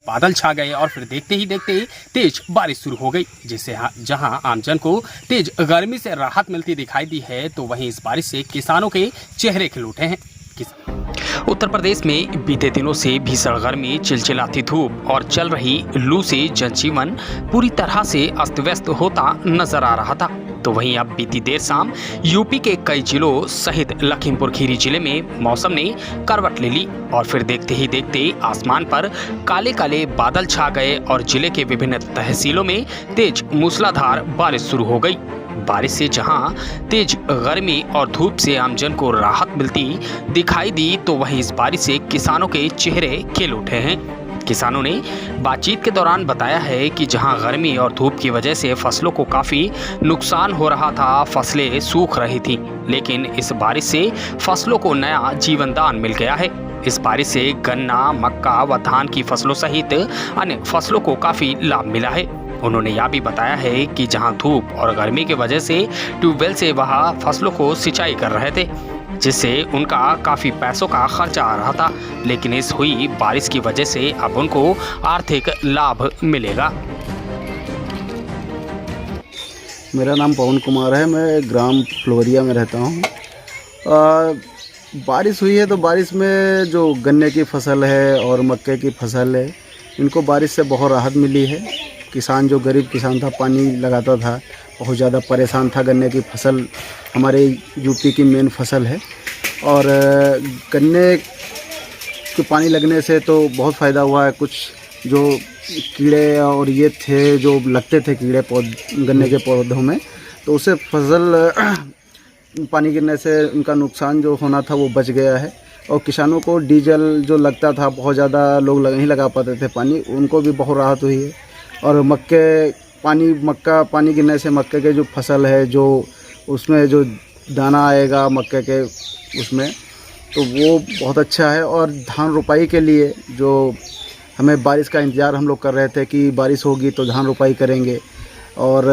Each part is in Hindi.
बादल छा गए और फिर देखते ही देखते तेज बारिश शुरू हो गई, जिससे जहां आमजन को तेज गर्मी से राहत मिलती दिखाई दी है, तो वहीं इस बारिश से किसानों के चेहरे खिल उठे हैं। उत्तर प्रदेश में बीते दिनों से भीषण गर्मी, चिलचिलाती धूप और चल रही लू से जनजीवन पूरी तरह से अस्त व्यस्त होता नजर आ रहा था। तो वहीं अब बीती देर शाम यूपी के कई जिलों सहित लखीमपुर खीरी जिले में मौसम ने करवट ले ली और फिर देखते ही देखते आसमान पर काले काले बादल छा गए और जिले के विभिन्न तहसीलों में तेज मूसलाधार बारिश शुरू हो गई। बारिश से जहां तेज गर्मी और धूप से आमजन को राहत मिलती दिखाई दी, तो वहीं इस बारिश से किसानों के चेहरे खिल उठे हैं। किसानों ने बातचीत के दौरान बताया है कि जहां गर्मी और धूप की वजह से फसलों को काफ़ी नुकसान हो रहा था, फसलें सूख रही थी, लेकिन इस बारिश से फसलों को नया जीवन दान मिल गया है। इस बारिश से गन्ना, मक्का व धान की फसलों सहित अन्य फसलों को काफ़ी लाभ मिला है। उन्होंने यह भी बताया है कि जहां धूप और गर्मी की वजह से ट्यूबवेल से वह फसलों को सिंचाई कर रहे थे, जिससे उनका काफ़ी पैसों का खर्चा आ रहा था, लेकिन इस हुई बारिश की वजह से अब उनको आर्थिक लाभ मिलेगा। मेरा नाम पवन कुमार है, मैं ग्राम फ्लोरिया में रहता हूँ। बारिश हुई है तो बारिश में जो गन्ने की फसल है और मक्के की फसल है, इनको बारिश से बहुत राहत मिली है। किसान जो गरीब किसान था, पानी लगाता था, बहुत ज़्यादा परेशान था। गन्ने की फसल हमारे यूपी की मेन फसल है और गन्ने के पानी लगने से तो बहुत फ़ायदा हुआ है। कुछ जो कीड़े और ये थे जो लगते थे कीड़े गन्ने के पौधों में, तो उससे फसल पानी गिरने से उनका नुकसान जो होना था वो बच गया है। और किसानों को डीजल जो लगता था, बहुत ज़्यादा लोग नहीं लगा पाते थे पानी, उनको भी बहुत राहत हुई है। और मक्का पानी गिरने से मक्के के जो फसल है, जो उसमें जो दाना आएगा मक्के के उसमें, तो वो बहुत अच्छा है। और धान रोपाई के लिए जो हमें बारिश का इंतज़ार हम लोग कर रहे थे कि बारिश होगी तो धान रोपाई करेंगे, और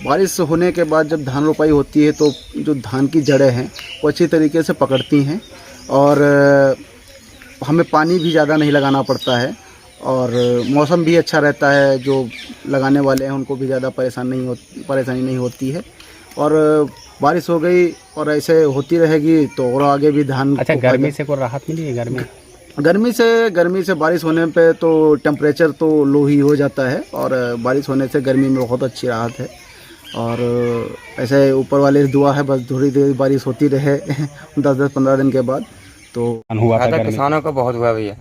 बारिश होने के बाद जब धान रोपाई होती है तो जो धान की जड़ें हैं वो अच्छी तरीके से पकड़ती हैं और हमें पानी भी ज़्यादा नहीं लगाना पड़ता है और मौसम भी अच्छा रहता है। जो लगाने वाले हैं उनको भी ज़्यादा परेशानी नहीं होती है। और बारिश हो गई और ऐसे होती रहेगी तो और आगे भी धान। अच्छा, गर्मी से कोई राहत मिली है? गर्मी से बारिश होने पे तो टेम्परेचर तो लो ही हो जाता है और बारिश होने से गर्मी में बहुत अच्छी राहत है। और ऐसे ऊपर वाले से दुआ है, बस थोड़ी देर बारिश होती रहे 10-15 दिन के बाद तो हुआ था। किसानों को बहुत हुआ भैया,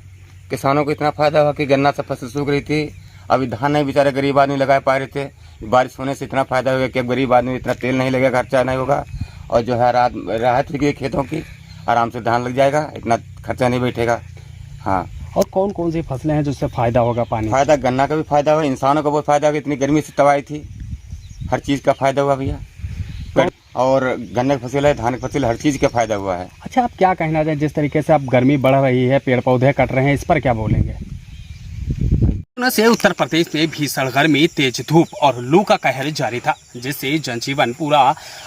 किसानों को इतना फायदा हुआ कि गन्ना से फसल सूख रही थी, अभी धान नहीं बेचारे गरीब आदमी लगा पा रहे थे। बारिश होने से इतना फायदा हो गया कि अब गरीब आदमी इतना तेल नहीं लगेगा, खर्चा नहीं होगा, और जो है राहत हुई खेतों की, आराम से धान लग जाएगा, इतना खर्चा नहीं बैठेगा। हाँ, और कौन कौन सी फसलें हैं जिससे फ़ायदा होगा? पानी फायदा गन्ना का भी फायदा हुआ, इंसानों को बहुत फायदा होगा, इतनी गर्मी से तबाही थी, हर चीज़ का फायदा हुआ भैया। और गन्ने की फसल है, धान की फसल, हर चीज़ का फायदा हुआ है। अच्छा, आप क्या कहना चाहें, जिस तरीके से अब गर्मी बढ़ रही है, पेड़ पौधे कट रहे हैं, इस पर क्या बोलेंगे? से उत्तर प्रदेश में भीषण गर्मी, तेज धूप और लू का कहर जारी था, जिससे जनजीवन पूरा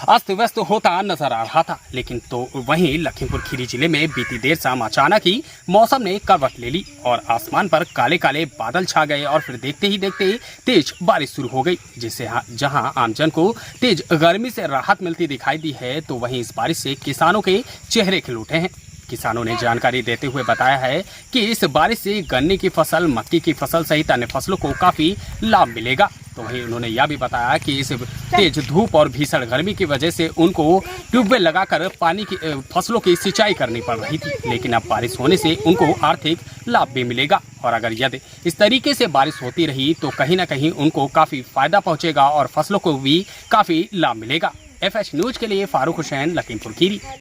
अस्त व्यस्त होता नजर आ रहा था। लेकिन तो वहीं लखीमपुर खीरी जिले में बीती देर शाम अचानक ही मौसम ने करवट ले ली और आसमान पर काले काले बादल छा गए और फिर देखते ही देखते तेज बारिश शुरू हो गई, जिससे जहां आमजन को तेज गर्मी से राहत मिलती दिखाई दी है, तो वहीं इस बारिश से किसानों के चेहरे खिल उठे हैं। किसानों ने जानकारी देते हुए बताया है कि इस बारिश से गन्ने की फसल, मक्की की फसल सहित अन्य फसलों को काफ़ी लाभ मिलेगा। तो वहीं उन्होंने यह भी बताया कि इस तेज धूप और भीषण गर्मी की वजह से उनको ट्यूबवेल लगाकर पानी की फसलों की सिंचाई करनी पड़ रही थी, लेकिन अब बारिश होने से उनको आर्थिक लाभ भी मिलेगा। और अगर यदि इस तरीके से बारिश होती रही तो कहीं ना कहीं उनको काफ़ी फायदा पहुँचेगा और फसलों को भी काफ़ी लाभ मिलेगा। FH न्यूज़ के लिए फारूक हुसैन, लखीमपुर खीरी।